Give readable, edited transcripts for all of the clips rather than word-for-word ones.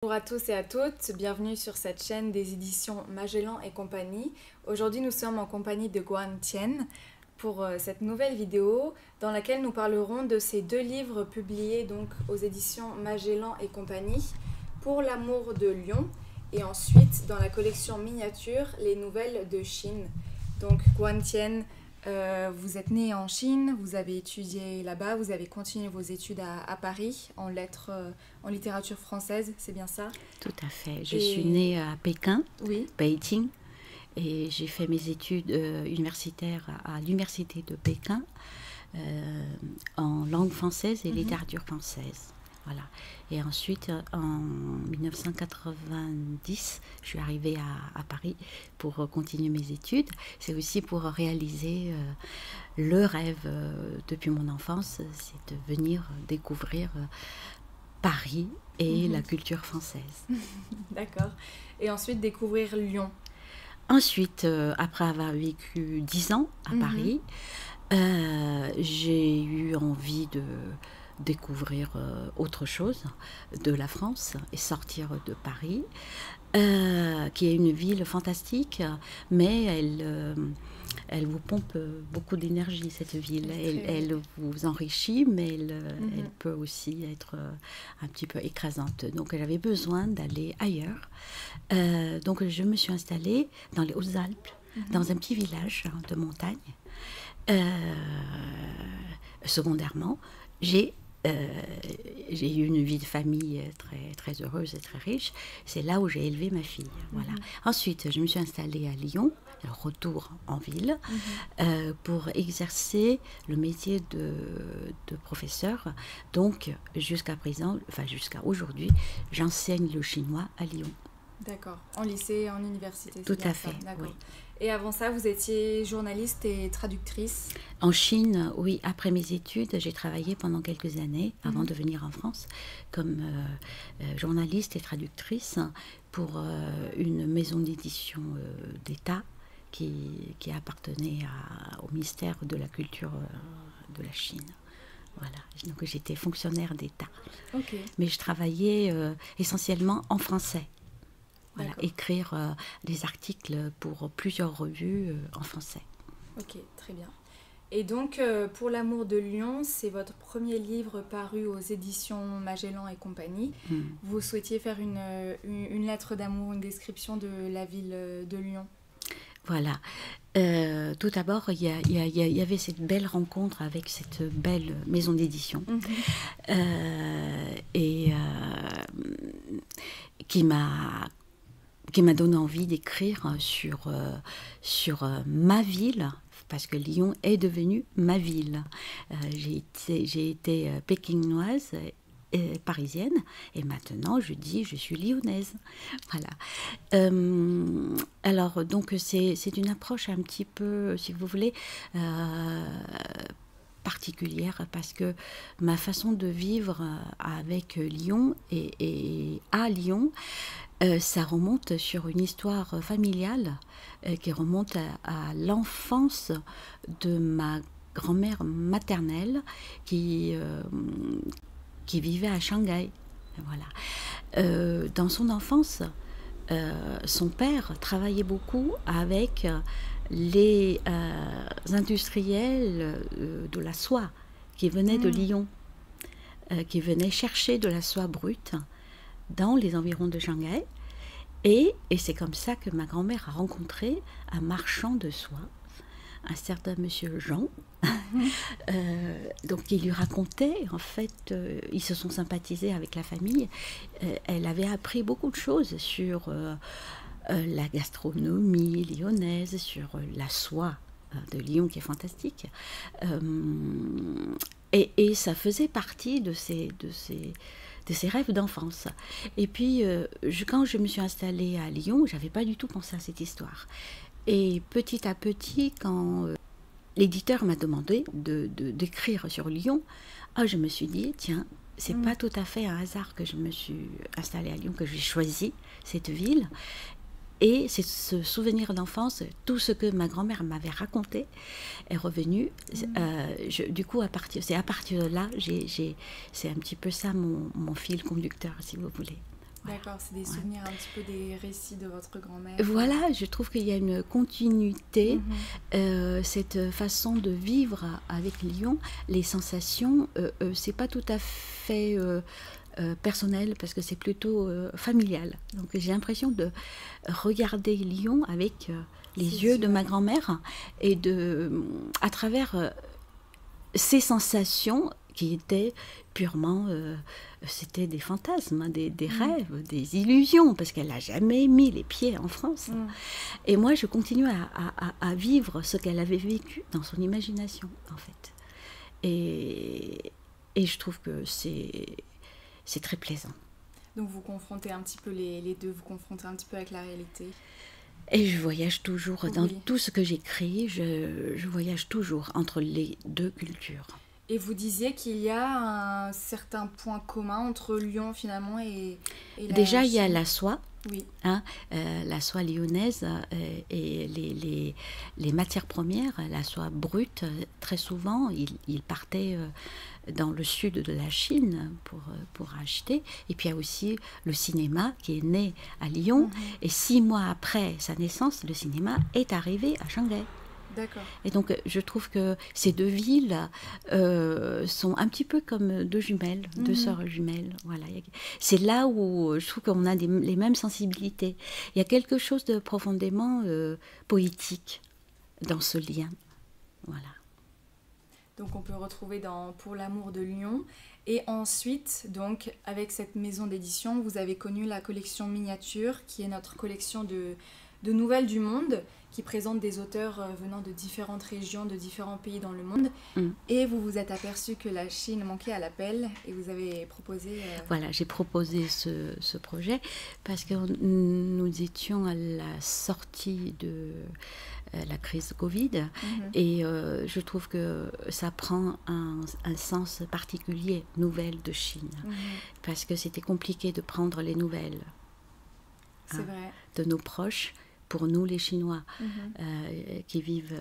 Bonjour à tous et à toutes, bienvenue sur cette chaîne des éditions Magellan et compagnie. Aujourd'hui nous sommes en compagnie de Guan Tian pour cette nouvelle vidéo dans laquelle nous parlerons de ces deux livres publiés donc aux éditions Magellan et compagnie, Pour l'amour de Lion et ensuite dans la collection miniature Les nouvelles de Chine. Donc Guan Tian, vous êtes né en Chine, vous avez étudié là-bas, vous avez continué vos études à Paris en lettres, en littérature française, c'est bien ça? Tout à fait. Je suis née à Pékin, Oui. Beijing, et j'ai fait mes études universitaires à l'université de Pékin en langue française et littérature française. Voilà. Et ensuite, en 1990, je suis arrivée à Paris pour continuer mes études. C'est aussi pour réaliser le rêve depuis mon enfance, c'est de venir découvrir Paris et la culture française. D'accord. Et ensuite découvrir Lyon. Ensuite, après avoir vécu 10 ans à Paris, j'ai eu envie de découvrir autre chose de la France et sortir de Paris, qui est une ville fantastique, mais elle vous pompe beaucoup d'énergie, cette ville. Elle vous enrichit, mais elle peut aussi être un petit peu écrasante. Donc, j'avais besoin d'aller ailleurs. Donc, je me suis installée dans les Hautes-Alpes, dans un petit village de montagne. Secondairement, j'ai eu une vie de famille très, très heureuse et très riche. C'est là où j'ai élevé ma fille. Voilà. Ensuite, je me suis installée à Lyon, retour en ville, pour exercer le métier de professeur. Donc, jusqu'à présent, enfin jusqu'à aujourd'hui, j'enseigne le chinois à Lyon. D'accord. En lycée, en université. Tout à fait. D'accord. Oui. Et avant ça, vous étiez journaliste et traductrice? En Chine, oui. Après mes études, j'ai travaillé pendant quelques années, avant de venir en France, comme journaliste et traductrice pour une maison d'édition d'État qui appartenait au ministère de la Culture de la Chine. Voilà. Donc j'étais fonctionnaire d'État. Okay. Mais je travaillais essentiellement en français. Voilà, écrire des articles pour plusieurs revues en français. Ok, très bien. Et donc, Pour l'amour de Lion, c'est votre premier livre paru aux éditions Magellan et compagnie. Vous souhaitiez faire une lettre d'amour, une description de la ville de Lyon. Voilà. Tout d'abord, il y avait cette belle rencontre avec cette belle maison d'édition et qui m'a donné envie d'écrire sur ma ville, parce que Lyon est devenue ma ville. J'ai été pékinoise, parisienne, et maintenant je dis je suis lyonnaise. Voilà. Alors, donc, c'est une approche un petit peu, si vous voulez, particulière, parce que ma façon de vivre avec Lyon et à Lyon, ça remonte sur une histoire familiale qui remonte à l'enfance de ma grand-mère maternelle qui vivait à Shanghai. Voilà. Dans son enfance, son père travaillait beaucoup avec les industriels de la soie qui venaient de Lyon, qui venaient chercher de la soie brute dans les environs de Shanghai. Et c'est comme ça que ma grand-mère a rencontré un marchand de soie, un certain monsieur Jean. Donc il lui racontait, en fait, ils se sont sympathisés avec la famille. Elle avait appris beaucoup de choses sur la gastronomie lyonnaise, sur la soie de Lyon qui est fantastique. Et ça faisait partie de ces rêves d'enfance. Et puis, quand je me suis installée à Lyon, je n'avais pas du tout pensé à cette histoire. Et petit à petit, quand l'éditeur m'a demandé d'écrire sur Lyon, je me suis dit, tiens, c'est pas tout à fait un hasard que je me suis installée à Lyon, que j'ai choisi cette ville. Et c'est ce souvenir d'enfance, tout ce que ma grand-mère m'avait raconté est revenu. Du coup, c'est à partir de là, c'est un petit peu ça mon fil conducteur, si vous voulez. D'accord, c'est des souvenirs un petit peu des récits de votre grand-mère. Voilà, je trouve qu'il y a une continuité, cette façon de vivre avec Lyon, les sensations, c'est pas tout à fait personnel parce que c'est plutôt familial. Donc j'ai l'impression de regarder Lyon avec les yeux de ma grand-mère et à travers ces sensations qui étaient purement, c'était des fantasmes, des rêves, des illusions, parce qu'elle n'a jamais mis les pieds en France. Et moi, je continue à vivre ce qu'elle avait vécu dans son imagination, en fait. Et je trouve que c'est très plaisant. Donc vous confrontez un petit peu les deux, vous confrontez un petit peu avec la réalité. Et je voyage toujours, dans tout ce que j'écris, je voyage toujours entre les deux cultures. Et vous disiez qu'il y a un certain point commun entre Lyon finalement et la Déjà, Chine. il y a la soie, oui. La soie lyonnaise et les matières premières, la soie brute, très souvent, ils partaient dans le sud de la Chine pour acheter. Et puis il y a aussi le cinéma qui est né à Lyon. Et 6 mois après sa naissance, le cinéma est arrivé à Shanghai. D'accord. Et donc, je trouve que ces deux villes sont un petit peu comme deux jumelles, deux sœurs jumelles. Voilà. C'est là où je trouve qu'on a les mêmes sensibilités. Il y a quelque chose de profondément poétique dans ce lien. Voilà. Donc, on peut retrouver dans Pour l'amour de Lyon. Et ensuite, donc, avec cette maison d'édition, vous avez connu la collection Miniature, qui est notre collection de nouvelles du monde, qui présente des auteurs venant de différentes régions, de différents pays dans le monde. Et vous vous êtes aperçu que la Chine manquait à l'appel et vous avez proposé... Voilà, j'ai proposé ce projet parce que nous étions à la sortie de la crise Covid et je trouve que ça prend un sens particulier, nouvelles de Chine, parce que c'était compliqué de prendre les nouvelles vrai. De nos proches, pour nous les Chinois qui vivent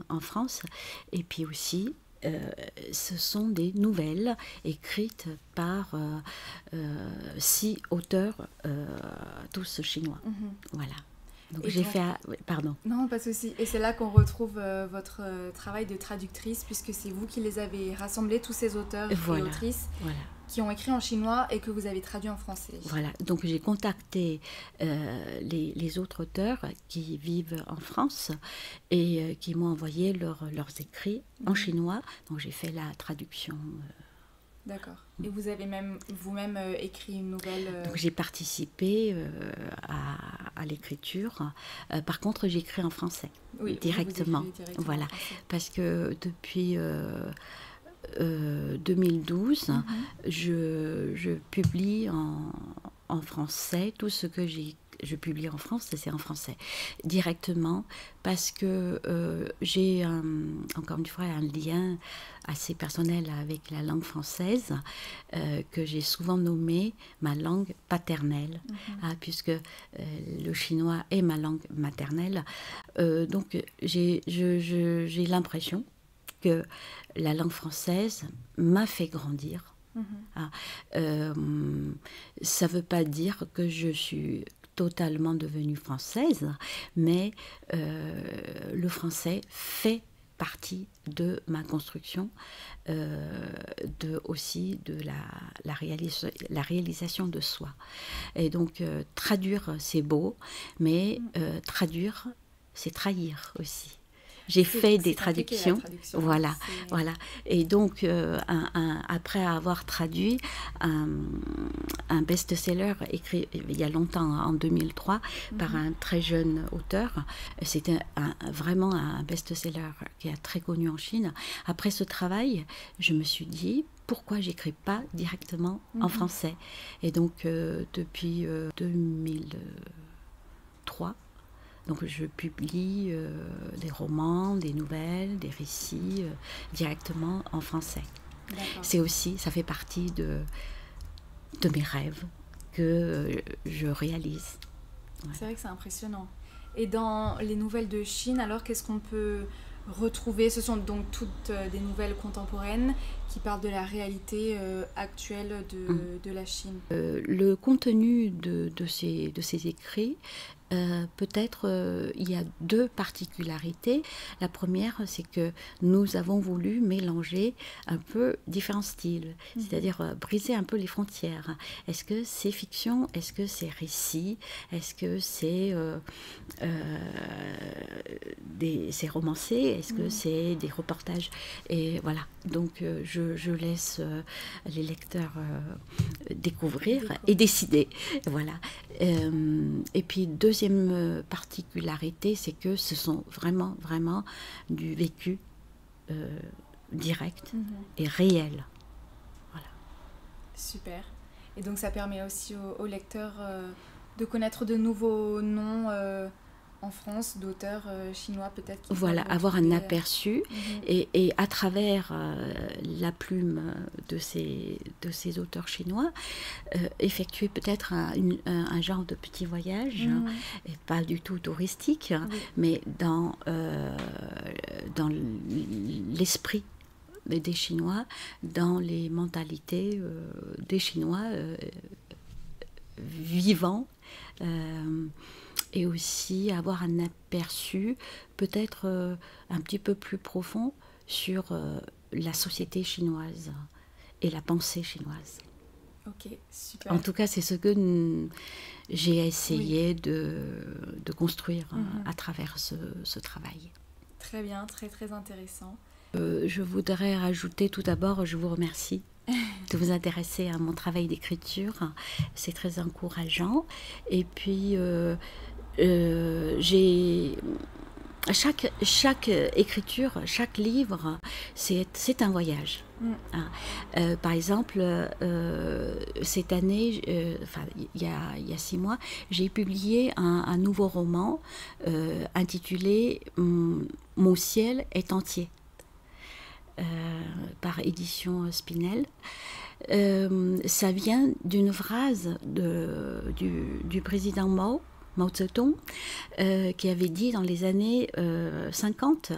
en France. Et puis aussi, ce sont des nouvelles écrites par 6 auteurs, tous chinois. Voilà. Donc j'ai fait... Pardon. Non, pas de souci. Et c'est là qu'on retrouve votre travail de traductrice, puisque c'est vous qui les avez rassemblés, tous ces auteurs et autrices. Qui ont écrit en chinois et que vous avez traduit en français. Voilà, donc j'ai contacté les autres auteurs qui vivent en France et qui m'ont envoyé leurs écrits en chinois. Donc j'ai fait la traduction. D'accord. Et vous avez vous-même écrit une nouvelle Donc j'ai participé à l'écriture. Par contre, j'écris en français, directement. Voilà, en français. Parce que depuis... 2012, je publie en français tout ce que je publie en France, c'est en français directement, parce que j'ai encore une fois un lien assez personnel avec la langue française que j'ai souvent nommé ma langue paternelle, puisque le chinois est ma langue maternelle. Donc j'ai l'impression que la langue française m'a fait grandir. Ça ne veut pas dire que je suis totalement devenue française, mais le français fait partie de ma construction, aussi de la réalisation de soi. Et donc, traduire, c'est beau, mais traduire, c'est trahir aussi. J'ai fait des traductions, voilà. Et donc, après avoir traduit un best-seller écrit il y a longtemps, en 2003, par un très jeune auteur, c'était vraiment un best-seller qui est très connu en Chine. Après ce travail, je me suis dit, pourquoi j'écris pas directement en français? Et donc, depuis 2003, donc je publie des romans, des nouvelles, des récits directement en français. C'est aussi, ça fait partie de mes rêves que je réalise. C'est vrai que c'est impressionnant. Et dans les nouvelles de Chine, alors qu'est-ce qu'on peut retrouver. Ce sont donc toutes des nouvelles contemporaines qui parlent de la réalité actuelle de la Chine. Le contenu de ces écrits, peut-être il y a deux particularités. La première, c'est que nous avons voulu mélanger un peu différents styles, c'est-à-dire briser un peu les frontières. Est-ce que c'est fiction? Est-ce que c'est récit? Est-ce que c'est romancé? Est-ce que c'est des reportages? Et voilà, donc je laisse les lecteurs découvrir et décider. Voilà. Et puis deuxième particularité, c'est que ce sont vraiment du vécu direct et réel. Voilà. Super. Et donc ça permet aussi aux lecteurs de connaître de nouveaux noms en France, d'auteurs chinois peut-être. Voilà, avoir un aperçu et à travers la plume de ces auteurs chinois, effectuer peut-être un genre de petit voyage, et pas du tout touristique, mais dans l'esprit des Chinois, dans les mentalités des Chinois vivants, et aussi avoir un aperçu peut-être un petit peu plus profond sur la société chinoise et la pensée chinoise. Ok, super. En tout cas, c'est ce que j'ai essayé de construire à travers ce travail. Très bien, très intéressant. Je voudrais rajouter tout d'abord, je vous remercie de vous intéresser à mon travail d'écriture. C'est très encourageant. Et puis, chaque écriture, chaque livre, c'est un voyage. Par exemple, cette année, il y a 6 mois, j'ai publié un nouveau roman intitulé « Mon ciel est entier ». Par édition Spinel. Ça vient d'une phrase du président Mao Zedong, qui avait dit dans les années 50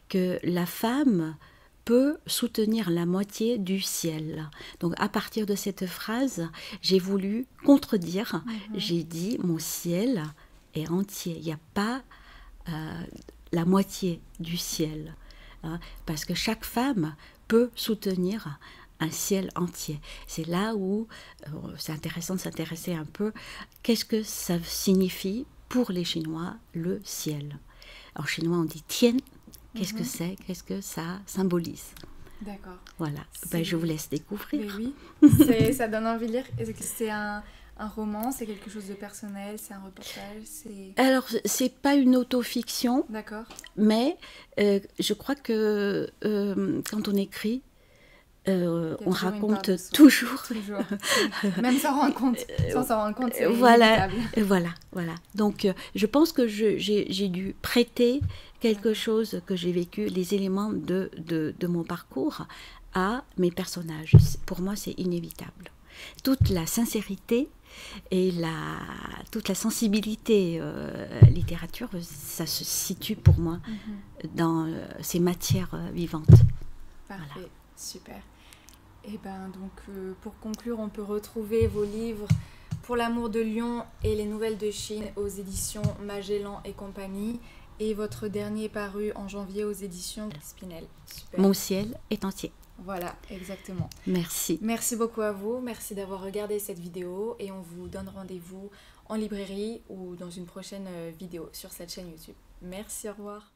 que la femme peut soutenir la moitié du ciel. Donc à partir de cette phrase, j'ai voulu contredire, j'ai dit mon ciel est entier, il n'y a pas la moitié du ciel. Parce que chaque femme peut soutenir un ciel entier. C'est là où c'est intéressant de s'intéresser un peu qu'est-ce que ça signifie pour les Chinois le ciel. En chinois on dit tian, qu'est-ce que c'est, qu'est-ce que ça symbolise. D'accord. Voilà, je vous laisse découvrir. Mais oui, ça donne envie de lire. Est-ce que c'est un roman, c'est quelque chose de personnel, c'est un reportage, Alors, c'est pas une autofiction. D'accord. Mais je crois que quand on écrit, on raconte toujours. Même sans s'en rendre compte, c'est voilà. Donc, je pense que j'ai dû prêter quelque chose que j'ai vécu, les éléments de mon parcours à mes personnages. Pour moi, c'est inévitable. Toute la sincérité et toute la sensibilité littérature, ça se situe pour moi dans ces matières vivantes. Parfait, voilà. Super. Et donc pour conclure, on peut retrouver vos livres Pour l'amour de Lyon et Les Nouvelles de Chine aux éditions Magellan et compagnie, et votre dernier paru en janvier aux éditions Spinel. Super. Mon ciel est entier. Voilà, exactement. Merci. Merci beaucoup à vous, merci d'avoir regardé cette vidéo et on vous donne rendez-vous en librairie ou dans une prochaine vidéo sur cette chaîne YouTube. Merci, au revoir.